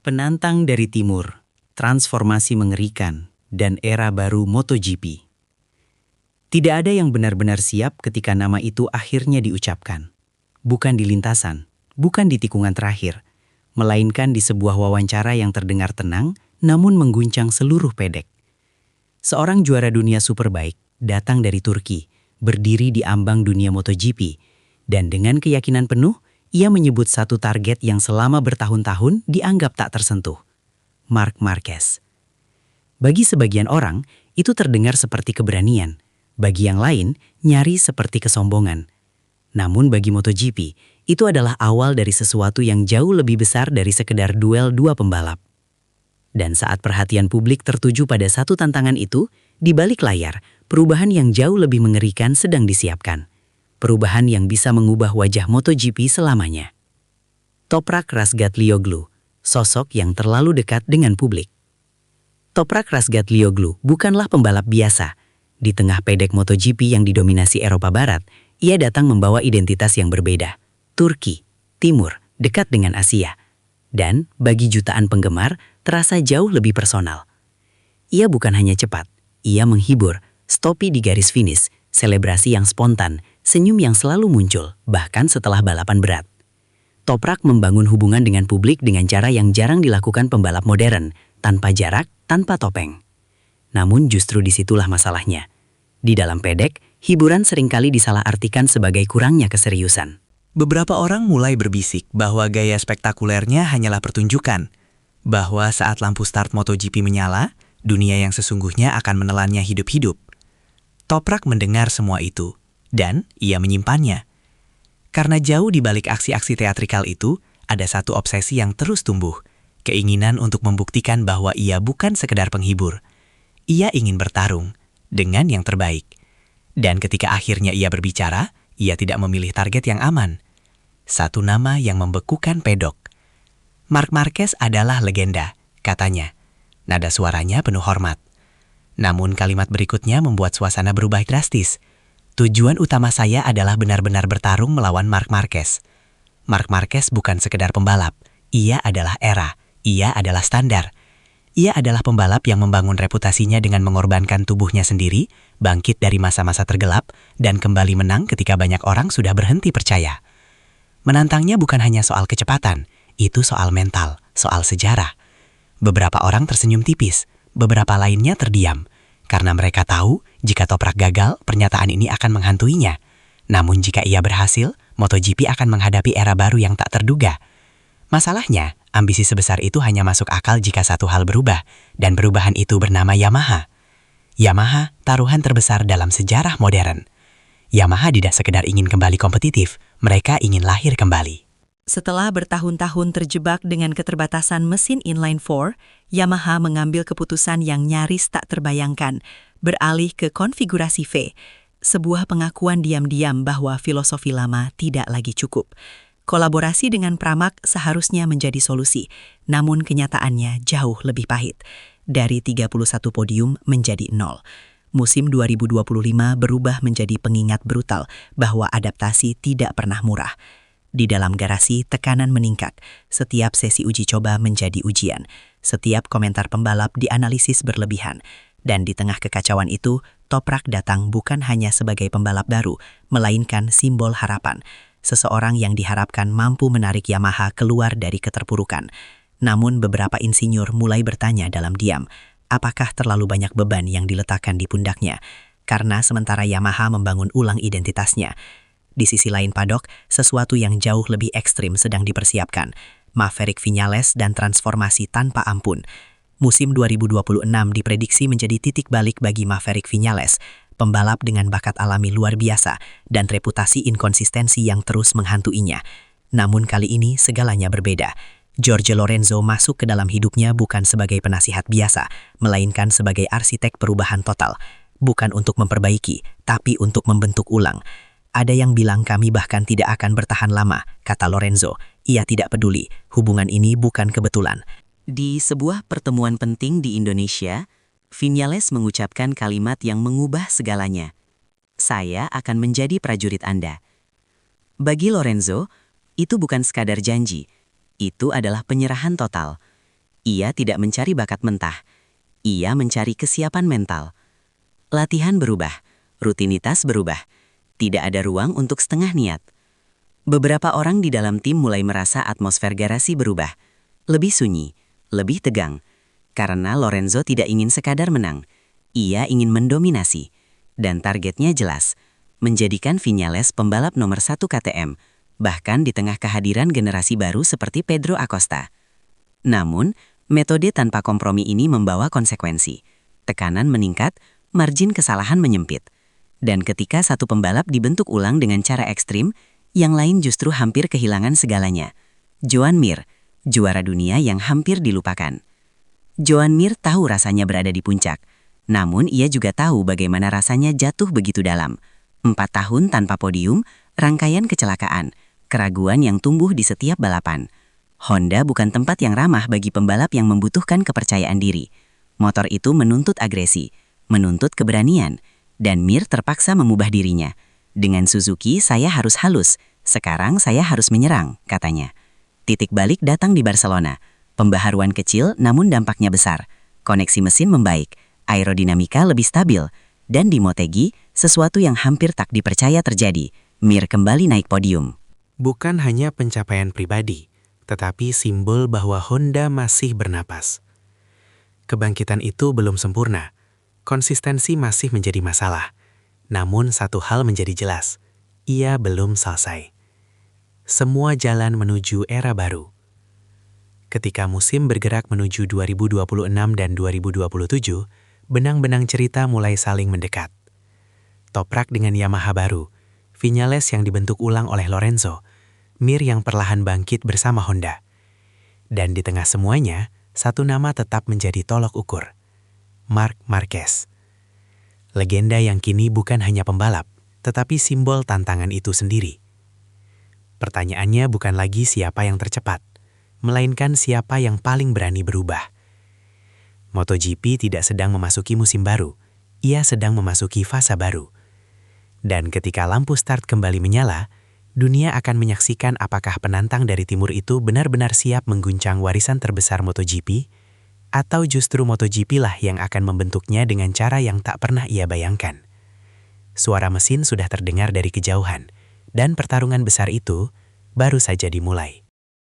Penantang dari timur, transformasi mengerikan, dan era baru MotoGP. Tidak ada yang benar-benar siap ketika nama itu akhirnya diucapkan. Bukan di lintasan, bukan di tikungan terakhir, melainkan di sebuah wawancara yang terdengar tenang, namun mengguncang seluruh pedek. Seorang juara dunia superbike datang dari Turki, berdiri di ambang dunia MotoGP, dan dengan keyakinan penuh, ia menyebut satu target yang selama bertahun-tahun dianggap tak tersentuh. Marc Marquez. Bagi sebagian orang, itu terdengar seperti keberanian. Bagi yang lain, nyaris seperti kesombongan. Namun bagi MotoGP, itu adalah awal dari sesuatu yang jauh lebih besar dari sekedar duel dua pembalap. Dan saat perhatian publik tertuju pada satu tantangan itu, di balik layar, perubahan yang jauh lebih mengerikan sedang disiapkan. Perubahan yang bisa mengubah wajah MotoGP selamanya. Toprak Razgatlioglu, sosok yang terlalu dekat dengan publik. Toprak Razgatlioglu bukanlah pembalap biasa. Di tengah pedek MotoGP yang didominasi Eropa Barat, ia datang membawa identitas yang berbeda. Turki, Timur, dekat dengan Asia. Dan bagi jutaan penggemar, terasa jauh lebih personal. Ia bukan hanya cepat, ia menghibur, stopi di garis finish, selebrasi yang spontan, senyum yang selalu muncul, bahkan setelah balapan berat. Toprak membangun hubungan dengan publik dengan cara yang jarang dilakukan pembalap modern, tanpa jarak, tanpa topeng. Namun justru disitulah masalahnya. Di dalam pedek, hiburan seringkali disalahartikan sebagai kurangnya keseriusan. Beberapa orang mulai berbisik bahwa gaya spektakulernya hanyalah pertunjukan, bahwa saat lampu start MotoGP menyala, dunia yang sesungguhnya akan menelannya hidup-hidup. Toprak mendengar semua itu, dan ia menyimpannya. Karena jauh di balik aksi-aksi teatrikal itu, ada satu obsesi yang terus tumbuh, keinginan untuk membuktikan bahwa ia bukan sekedar penghibur. Ia ingin bertarung dengan yang terbaik. Dan ketika akhirnya ia berbicara, ia tidak memilih target yang aman. Satu nama yang membekukan pedok. Marc Marquez adalah legenda, katanya. Nada suaranya penuh hormat. Namun kalimat berikutnya membuat suasana berubah drastis. Tujuan utama saya adalah benar-benar bertarung melawan Marc Marquez. Marc Marquez bukan sekedar pembalap. Ia adalah era. Ia adalah standar. Ia adalah pembalap yang membangun reputasinya dengan mengorbankan tubuhnya sendiri, bangkit dari masa-masa tergelap, dan kembali menang ketika banyak orang sudah berhenti percaya. Menantangnya bukan hanya soal kecepatan, itu soal mental, soal sejarah. Beberapa orang tersenyum tipis, beberapa lainnya terdiam. Karena mereka tahu, jika Toprak gagal, pernyataan ini akan menghantuinya. Namun jika ia berhasil, MotoGP akan menghadapi era baru yang tak terduga. Masalahnya, ambisi sebesar itu hanya masuk akal jika satu hal berubah, dan perubahan itu bernama Yamaha. Yamaha, taruhan terbesar dalam sejarah modern. Yamaha tidak sekedar ingin kembali kompetitif, mereka ingin lahir kembali. Setelah bertahun-tahun terjebak dengan keterbatasan mesin inline-4, Yamaha mengambil keputusan yang nyaris tak terbayangkan, beralih ke konfigurasi V, sebuah pengakuan diam-diam bahwa filosofi lama tidak lagi cukup. Kolaborasi dengan Pramac seharusnya menjadi solusi, namun kenyataannya jauh lebih pahit. Dari 31 podium menjadi 0. Musim 2025 berubah menjadi pengingat brutal bahwa adaptasi tidak pernah murah. Di dalam garasi, tekanan meningkat. Setiap sesi uji coba menjadi ujian. Setiap komentar pembalap dianalisis berlebihan. Dan di tengah kekacauan itu, Toprak datang bukan hanya sebagai pembalap baru, melainkan simbol harapan. Seseorang yang diharapkan mampu menarik Yamaha keluar dari keterpurukan. Namun beberapa insinyur mulai bertanya dalam diam, apakah terlalu banyak beban yang diletakkan di pundaknya? Karena sementara Yamaha membangun ulang identitasnya, di sisi lain padok, sesuatu yang jauh lebih ekstrim sedang dipersiapkan. Maverick Viñales dan transformasi tanpa ampun. Musim 2026 diprediksi menjadi titik balik bagi Maverick Viñales, pembalap dengan bakat alami luar biasa dan reputasi inkonsistensi yang terus menghantuinya. Namun kali ini segalanya berbeda. Jorge Lorenzo masuk ke dalam hidupnya bukan sebagai penasihat biasa, melainkan sebagai arsitek perubahan total. Bukan untuk memperbaiki, tapi untuk membentuk ulang. Ada yang bilang kami bahkan tidak akan bertahan lama, kata Lorenzo. Ia tidak peduli, hubungan ini bukan kebetulan. Di sebuah pertemuan penting di Indonesia, Viñales mengucapkan kalimat yang mengubah segalanya. Saya akan menjadi prajurit Anda. Bagi Lorenzo, itu bukan sekadar janji. Itu adalah penyerahan total. Ia tidak mencari bakat mentah. Ia mencari kesiapan mental. Latihan berubah, rutinitas berubah. Tidak ada ruang untuk setengah niat. Beberapa orang di dalam tim mulai merasa atmosfer garasi berubah. Lebih sunyi, lebih tegang. Karena Lorenzo tidak ingin sekadar menang. Ia ingin mendominasi. Dan targetnya jelas. Menjadikan Viñales pembalap nomor 1 KTM. Bahkan di tengah kehadiran generasi baru seperti Pedro Acosta. Namun, metode tanpa kompromi ini membawa konsekuensi. Tekanan meningkat, margin kesalahan menyempit. Dan ketika satu pembalap dibentuk ulang dengan cara ekstrim, yang lain justru hampir kehilangan segalanya. Joan Mir, juara dunia yang hampir dilupakan. Joan Mir tahu rasanya berada di puncak. Namun ia juga tahu bagaimana rasanya jatuh begitu dalam. 4 tahun tanpa podium, rangkaian kecelakaan, keraguan yang tumbuh di setiap balapan. Honda bukan tempat yang ramah bagi pembalap yang membutuhkan kepercayaan diri. Motor itu menuntut agresi, menuntut keberanian, dan Mir terpaksa mengubah dirinya. Dengan Suzuki saya harus halus, sekarang saya harus menyerang, katanya. Titik balik datang di Barcelona. Pembaharuan kecil namun dampaknya besar. Koneksi mesin membaik, aerodinamika lebih stabil, dan di Motegi, sesuatu yang hampir tak dipercaya terjadi. Mir kembali naik podium. Bukan hanya pencapaian pribadi, tetapi simbol bahwa Honda masih bernapas. Kebangkitan itu belum sempurna. Konsistensi masih menjadi masalah. Namun satu hal menjadi jelas, ia belum selesai. Semua jalan menuju era baru. Ketika musim bergerak menuju 2026 dan 2027, benang-benang cerita mulai saling mendekat. Toprak dengan Yamaha baru, Viñales yang dibentuk ulang oleh Lorenzo, Mir yang perlahan bangkit bersama Honda. Dan di tengah semuanya, satu nama tetap menjadi tolok ukur. Marc Marquez. Legenda yang kini bukan hanya pembalap, tetapi simbol tantangan itu sendiri. Pertanyaannya bukan lagi siapa yang tercepat, melainkan siapa yang paling berani berubah. MotoGP tidak sedang memasuki musim baru, ia sedang memasuki fase baru. Dan ketika lampu start kembali menyala, dunia akan menyaksikan apakah penantang dari timur itu benar-benar siap mengguncang warisan terbesar MotoGP, atau justru MotoGP lah yang akan membentuknya dengan cara yang tak pernah ia bayangkan. Suara mesin sudah terdengar dari kejauhan, dan pertarungan besar itu baru saja dimulai.